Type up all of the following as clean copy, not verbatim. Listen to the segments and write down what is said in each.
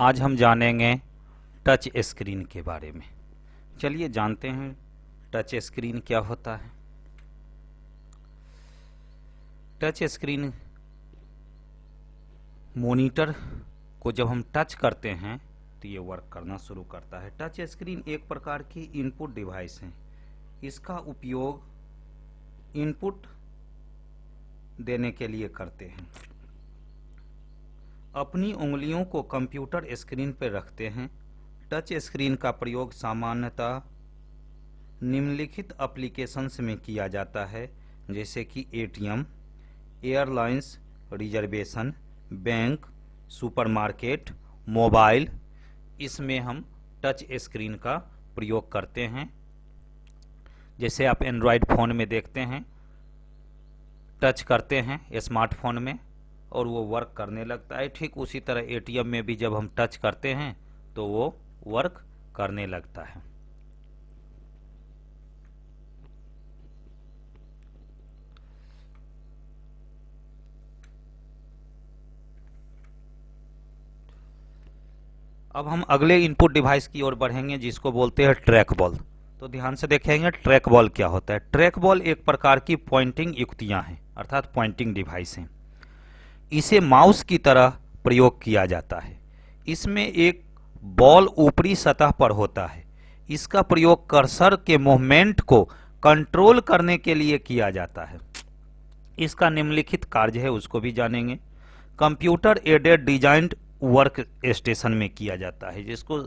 आज हम जानेंगे टच स्क्रीन के बारे में। चलिए जानते हैं टच स्क्रीन क्या होता है। टच स्क्रीन मॉनिटर को जब हम टच करते हैं तो ये वर्क करना शुरू करता है। टच स्क्रीन एक प्रकार की इनपुट डिवाइस है। इसका उपयोग इनपुट देने के लिए करते हैं। अपनी उंगलियों को कंप्यूटर स्क्रीन पर रखते हैं। टच स्क्रीन का प्रयोग सामान्यतः निम्नलिखित एप्लीकेशंस में किया जाता है, जैसे कि ATM, airlines reservation, bank, supermarket, mobile. इसमें हम टच स्क्रीन का प्रयोग करते हैं। जैसे आप एंड्रॉयड फ़ोन में देखते हैं, टच करते हैं स्मार्टफोन में और वो वर्क करने लगता है। ठीक उसी तरह एटीएम में भी जब हम टच करते हैं तो वो वर्क करने लगता है। अब हम अगले इनपुट डिवाइस की ओर बढ़ेंगे, जिसको बोलते हैं ट्रैक बॉल। तो ध्यान से देखेंगे ट्रैक बॉल क्या होता है। ट्रैक बॉल एक प्रकार की पॉइंटिंग युक्तियां हैं, अर्थात पॉइंटिंग डिवाइस हैं। इसे माउस की तरह प्रयोग किया जाता है। इसमें एक बॉल ऊपरी सतह पर होता है। इसका प्रयोग कर्सर के मूवमेंट को कंट्रोल करने के लिए किया जाता है। इसका निम्नलिखित कार्य है, उसको भी जानेंगे। Computer aided designed work station में किया जाता है, जिसको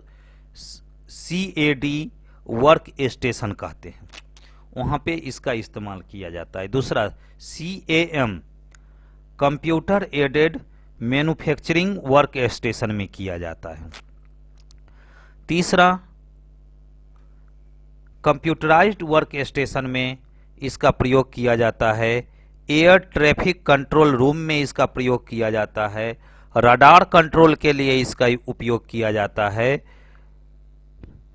CAD वर्क स्टेशन कहते हैं। वहाँ पे इसका इस्तेमाल किया जाता है। दूसरा CAM computer aided manufacturing work station में किया जाता है। तीसरा कंप्यूटराइज्ड वर्क स्टेशन में इसका प्रयोग किया जाता है। एयर ट्रैफिक कंट्रोल रूम में इसका प्रयोग किया जाता है। रडार कंट्रोल के लिए इसका उपयोग किया जाता है।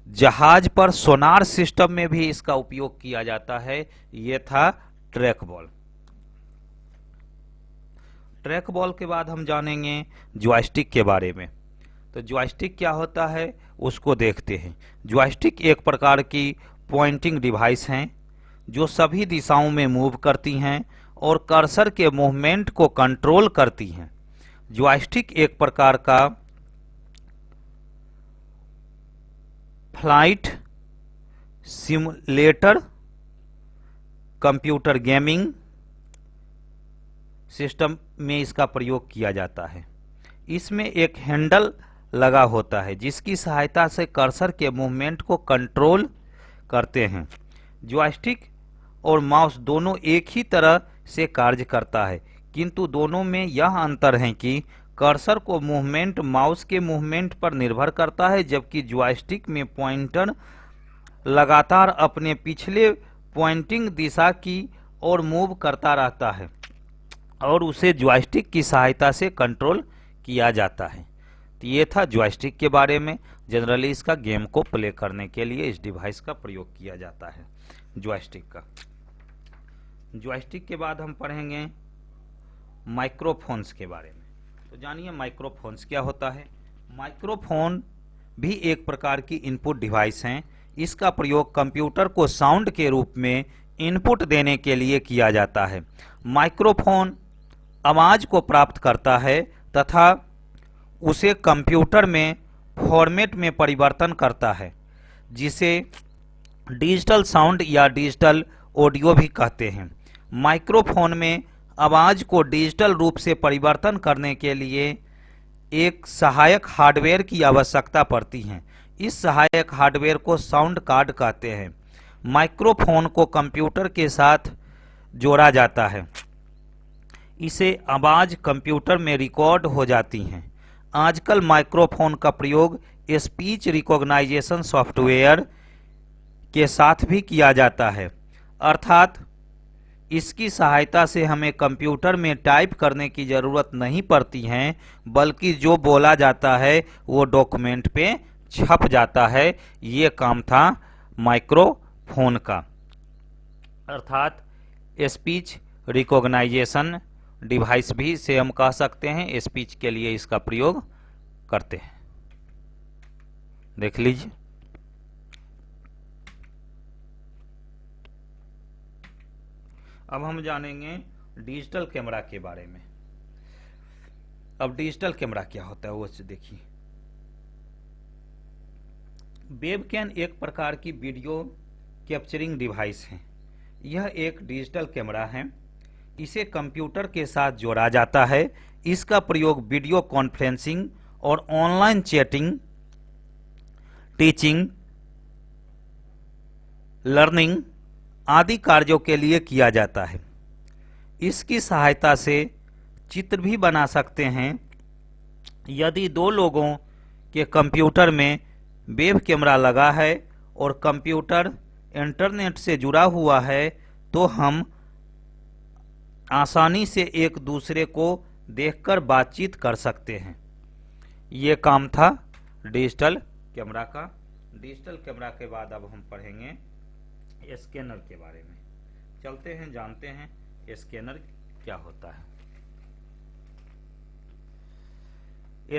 जहाज पर सोनार सिस्टम में भी इसका उपयोग किया जाता है। यह था ट्रैक बॉल। ट्रैक बॉल के बाद हम जानेंगे जॉयस्टिक के बारे में। तो जॉयस्टिक क्या होता है उसको देखते हैं। जॉयस्टिक एक प्रकार की पॉइंटिंग डिवाइस हैं जो सभी दिशाओं में मूव करती हैं और कर्सर के मूवमेंट को कंट्रोल करती हैं। जॉयस्टिक एक प्रकार का flight simulator, computer gaming system में इसका प्रयोग किया जाता है। इसमें एक हैंडल लगा होता है जिसकी सहायता से कर्सर के मूवमेंट को कंट्रोल करते हैं। जॉयस्टिक और माउस दोनों एक ही तरह से कार्य करता है, किंतु दोनों में यह अंतर है कि कर्सर को मूवमेंट माउस के मूवमेंट पर निर्भर करता है, जबकि जॉयस्टिक में पॉइंटर लगातार अपने पिछले पॉइंटिंग दिशा की ओर मूव करता रहता है और उसे जॉयस्टिक की सहायता से कंट्रोल किया जाता है। तो ये था जॉयस्टिक के बारे में। जनरली इसका गेम को प्ले करने के लिए इस डिवाइस का प्रयोग किया जाता है, जॉयस्टिक का। जॉयस्टिक के बाद हम पढ़ेंगे माइक्रोफोन्स के बारे में। तो जानिए माइक्रोफोन्स क्या होता है। माइक्रोफोन भी एक प्रकार की इनपुट डिवाइस हैं। इसका प्रयोग कंप्यूटर को साउंड के रूप में इनपुट देने के लिए किया जाता है। माइक्रोफोन आवाज को प्राप्त करता है तथा उसे कंप्यूटर में फॉर्मेट में परिवर्तन करता है, जिसे डिजिटल साउंड या डिजिटल ऑडियो भी कहते हैं। माइक्रोफोन में आवाज को डिजिटल रूप से परिवर्तन करने के लिए एक सहायक हार्डवेयर की आवश्यकता पड़ती है। इस सहायक हार्डवेयर को साउंड कार्ड कहते हैं। माइक्रोफोन को कंप्यूटर के साथ जोड़ा जाता है। इसे आवाज कंप्यूटर में रिकॉर्ड हो जाती हैं। आजकल माइक्रोफोन का प्रयोग स्पीच रिकॉग्नाइजेशन सॉफ्टवेयर के साथ भी किया जाता है, अर्थात इसकी सहायता से हमें कंप्यूटर में टाइप करने की ज़रूरत नहीं पड़ती है, बल्कि जो बोला जाता है वो डॉक्यूमेंट पे छप जाता है। ये काम था माइक्रोफोन का, अर्थात स्पीच रिकॉग्नाइजेशन डिवाइस भी से हम कह सकते हैं। स्पीच के लिए इसका प्रयोग करते हैं। देख लीजिए। अब हम जानेंगे डिजिटल कैमरा के बारे में। अब डिजिटल कैमरा क्या होता है वो देखिए। वेबकैम एक प्रकार की वीडियो कैप्चरिंग डिवाइस है। यह एक डिजिटल कैमरा है। इसे कंप्यूटर के साथ जोड़ा जाता है। इसका प्रयोग वीडियो कॉन्फ्रेंसिंग और ऑनलाइन चैटिंग, टीचिंग, लर्निंग आदि कार्यों के लिए किया जाता है। इसकी सहायता से चित्र भी बना सकते हैं। यदि दो लोगों के कंप्यूटर में वेब कैमरा लगा है और कंप्यूटर इंटरनेट से जुड़ा हुआ है तो हम आसानी से एक दूसरे को देखकर बातचीत कर सकते हैं। ये काम था डिजिटल कैमरा का। डिजिटल कैमरा के बाद अब हम पढ़ेंगे स्कैनर के बारे में। चलते हैं, जानते हैं स्कैनर क्या होता है।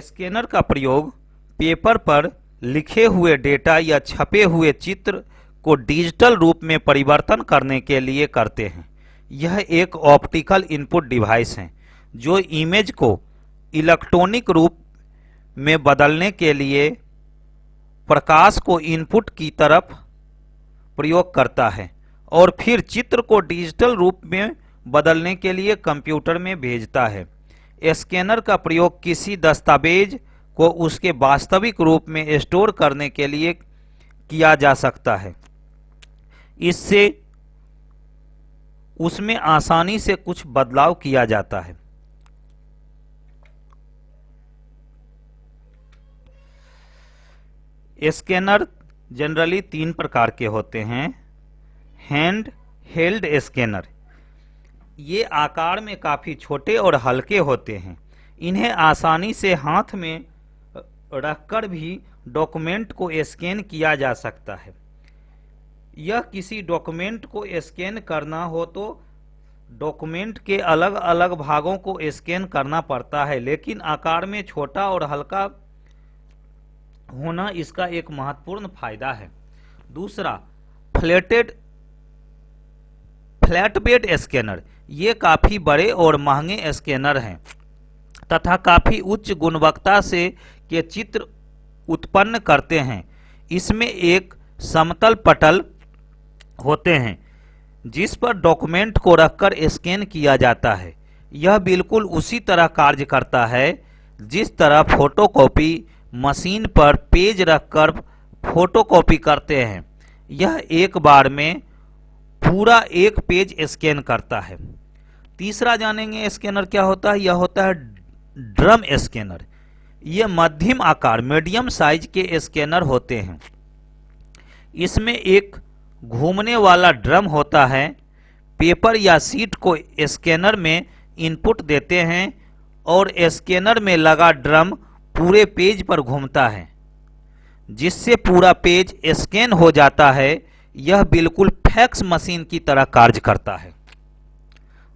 स्कैनर का प्रयोग पेपर पर लिखे हुए डेटा या छपे हुए चित्र को डिजिटल रूप में परिवर्तन करने के लिए करते हैं। यह एक ऑप्टिकल इनपुट डिवाइस है जो इमेज को इलेक्ट्रॉनिक रूप में बदलने के लिए प्रकाश को इनपुट की तरफ प्रयोग करता है और फिर चित्र को डिजिटल रूप में बदलने के लिए कंप्यूटर में भेजता है। स्कैनर का प्रयोग किसी दस्तावेज को उसके वास्तविक रूप में स्टोर करने के लिए किया जा सकता है। इससे उसमें आसानी से कुछ बदलाव किया जाता है। स्कैनर जनरली 3 प्रकार के होते हैं। हैंड हेल्ड स्कैनर, ये आकार में काफी छोटे और हल्के होते हैं। इन्हें आसानी से हाथ में रखकर भी डॉक्यूमेंट को स्कैन किया जा सकता है। यह किसी डॉक्यूमेंट को स्कैन करना हो तो डॉक्यूमेंट के अलग अलग भागों को स्कैन करना पड़ता है, लेकिन आकार में छोटा और हल्का होना इसका एक महत्वपूर्ण फायदा है। दूसरा, फ्लैटबेड स्कैनर, ये काफी बड़े और महंगे स्कैनर हैं तथा काफी उच्च गुणवत्ता से के चित्र उत्पन्न करते हैं। इसमें एक समतल पटल होते हैं जिस पर डॉक्यूमेंट को रखकर स्कैन किया जाता है। यह बिल्कुल उसी तरह कार्य करता है जिस तरह फोटोकॉपी मशीन पर पेज रखकर फोटोकॉपी करते हैं। यह एक बार में पूरा एक पेज स्कैन करता है। तीसरा जानेंगे स्कैनर क्या होता है। यह होता है ड्रम स्कैनर। यह मध्यम आकार मीडियम साइज के स्कैनर होते हैं। इसमें एक घूमने वाला ड्रम होता है। पेपर या सीट को स्कैनर में इनपुट देते हैं और स्कैनर में लगा ड्रम पूरे पेज पर घूमता है जिससे पूरा पेज स्कैन हो जाता है। यह बिल्कुल फैक्स मशीन की तरह कार्य करता है।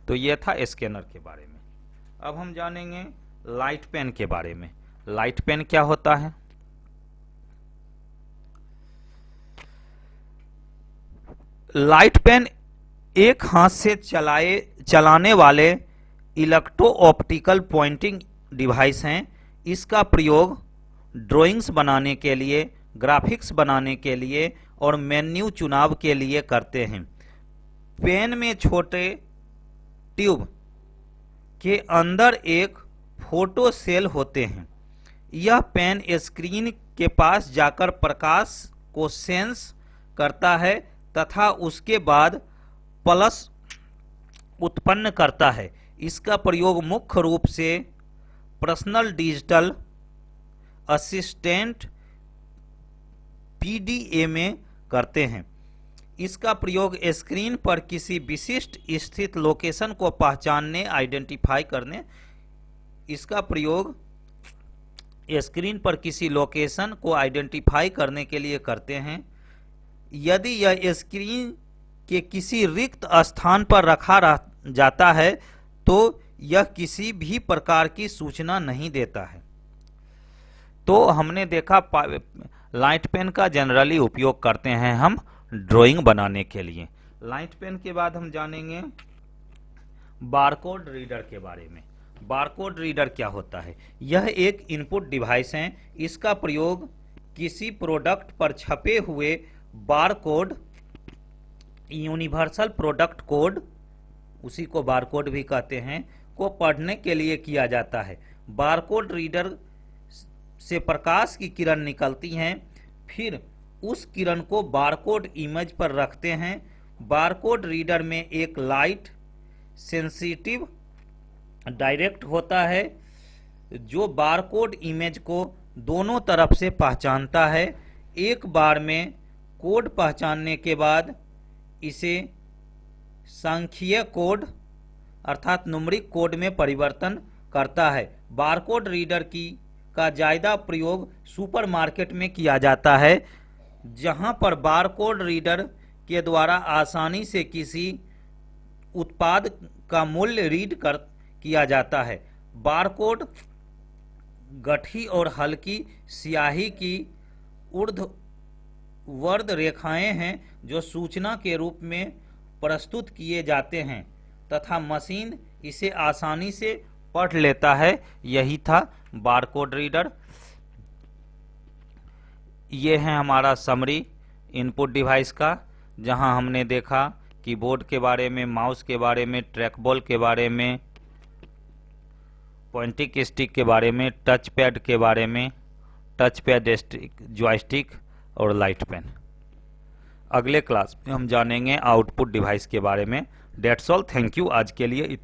तो यह था स्कैनर के बारे में। अब हम जानेंगे लाइट पेन के बारे में। लाइट पेन क्या होता है। लाइट पेन एक हाथ से चलाने वाले इलेक्ट्रो ऑप्टिकल पॉइंटिंग डिवाइस हैं। इसका प्रयोग ड्राइंग्स बनाने के लिए, ग्राफिक्स बनाने के लिए और मेन्यू चुनाव के लिए करते हैं। पेन में छोटे ट्यूब के अंदर एक फोटो सेल होते हैं। यह पेन स्क्रीन के पास जाकर प्रकाश को सेंस करता है तथा उसके बाद पल्स उत्पन्न करता है। इसका प्रयोग मुख्य रूप से पर्सनल डिजिटल असिस्टेंट पीडीए में करते हैं। इसका प्रयोग स्क्रीन पर किसी विशिष्ट स्थित लोकेशन को पहचानने, आइडेंटिफाई करने, इसका प्रयोग स्क्रीन पर किसी लोकेशन को आइडेंटिफाई करने के लिए करते हैं। यदि यह स्क्रीन के किसी रिक्त स्थान पर रखा जाता है तो यह किसी भी प्रकार की सूचना नहीं देता है। तो हमने देखा लाइट पेन का जनरली उपयोग करते हैं हम ड्राइंग बनाने के लिए। लाइट पेन के बाद हम जानेंगे बारकोड रीडर के बारे में। बारकोड रीडर क्या होता है? यह एक इनपुट डिवाइस है। इसका प्रयोग किसी प्रोडक्ट पर छपे हुए बारकोड, यूनिवर्सल प्रोडक्ट कोड, उसी को बारकोड भी कहते हैं, को पढ़ने के लिए किया जाता है। बारकोड रीडर से प्रकाश की किरण निकलती हैं, फिर उस किरण को बारकोड इमेज पर रखते हैं। बारकोड रीडर में एक लाइट सेंसिटिव डायरेक्ट होता है जो बारकोड इमेज को दोनों तरफ से पहचानता है। एक बार में कोड पहचानने के बाद इसे सांख्यिकीय कोड अर्थात न्यूमेरिक कोड में परिवर्तन करता है। बारकोड रीडर का ज़्यादा प्रयोग सुपरमार्केट में किया जाता है, जहां पर बारकोड रीडर के द्वारा आसानी से किसी उत्पाद का मूल्य रीड किया जाता है। बारकोड गठी और हल्की स्याही की ऊर्ध्वाधर रेखाएं हैं जो सूचना के रूप में प्रस्तुत किए जाते हैं तथा मशीन इसे आसानी से पढ़ लेता है। यही था बारकोड रीडर। ये है हमारा समरी इनपुट डिवाइस का, जहां हमने देखा कीबोर्ड के बारे में, माउस के बारे में, ट्रैकबॉल के बारे में, पॉइंटिंग स्टिक के बारे में, टच पैड के बारे में, टच पैड जॉयस्टिक और लाइट पेन। अगले क्लास में हम जानेंगे आउटपुट डिवाइस के बारे में। That's all, thank you. आज के लिए इतना।